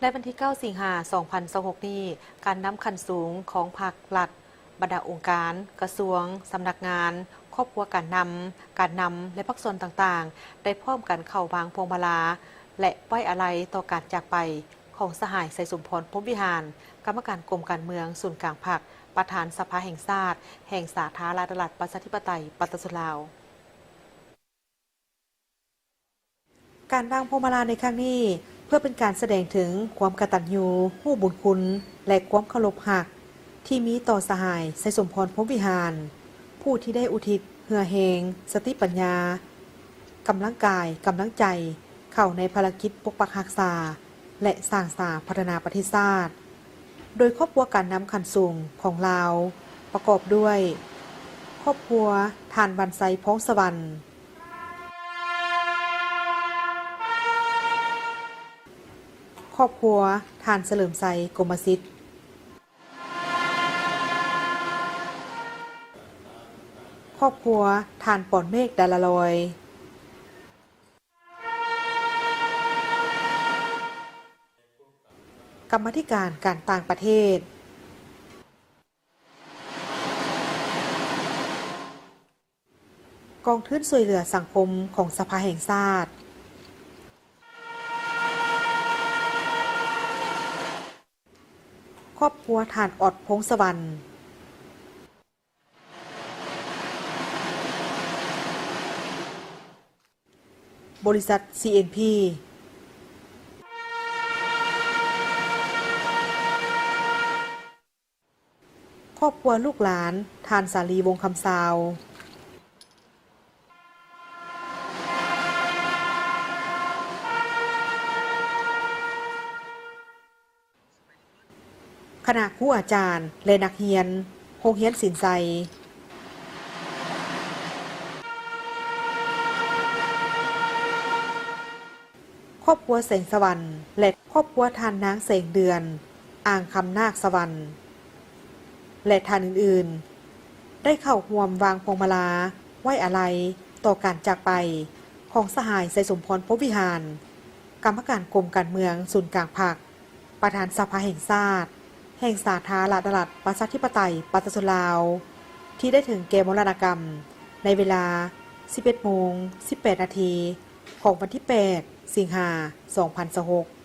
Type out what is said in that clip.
ในวันที่ 9 สิงหาคม 2026 นี้การนำขั้นสูงของภาครัฐบรรดาองค์การกระทรวงสำนักงานครอบครัวการนำและภาคส่วนต่างๆได้พร้อมกันเข้าวางพวงมาลาและไว้อาลัยต่อการจากไปของสหายไสยสมพรพรหมวิหารกรรมการกรมการเมืองศูนย์กลางพรรคประธานสภาแห่งชาติแห่งสาธารณรัฐประชาธิปไตยปตสลาวการวางพวงมาลาในครั้งนี้เพื่อเป็นการแสดงถึงความกตัญญูผู้บุญคุณและความเคารพหักที่มีต่อสหายไสยสมพรพรหมวิหารผู้ที่ได้อุทิศเหือแหงสติปัญญากำลังกายกำลังใจเข้าในภารกิจปกปักรักษาและสร้างสรรค์พัฒนาประเทศชาติโดยครอบครัวการนำขันสูงของลาวประกอบด้วยครอบครัวทานบันไซพ้องสวรรค์ครอบครัวทานเฉลิมไซกรมสิทธิ์ครอบครัวทานป่อนเมฆดาลอยกรรมาธิการการต่างประเทศกองทุนช่วยเหลือสังคมของสภาแห่งชาติครอบครัวทานอดพงศวรรณบริษัท CNP ครอบครัวลูกหลานทานสาลีวงคำซาวคณะครูอาจารย์และนักเรียนโรงเรียนศิลป์ไซครอบครัวแสงสวรรค์และครอบครัวทานนางแสงเดือนอ่างคำนาคสวรรค์และทานอื่นๆได้เข้าร่วมวางพวงมาลาไว้อาลัยต่อการจากไปของสหายไสยสมพรพรหมวิหารกรรมการกรมการเมืองศูนย์กลางพรรคประธานสภาแห่งชาติแห่งสาธารณรัฐประชาธิปไตยปตสลาวที่ได้ถึงแก่มรณกรรมในเวลา 11:18 น.ของวันที่ 8 สิงหาคม 2026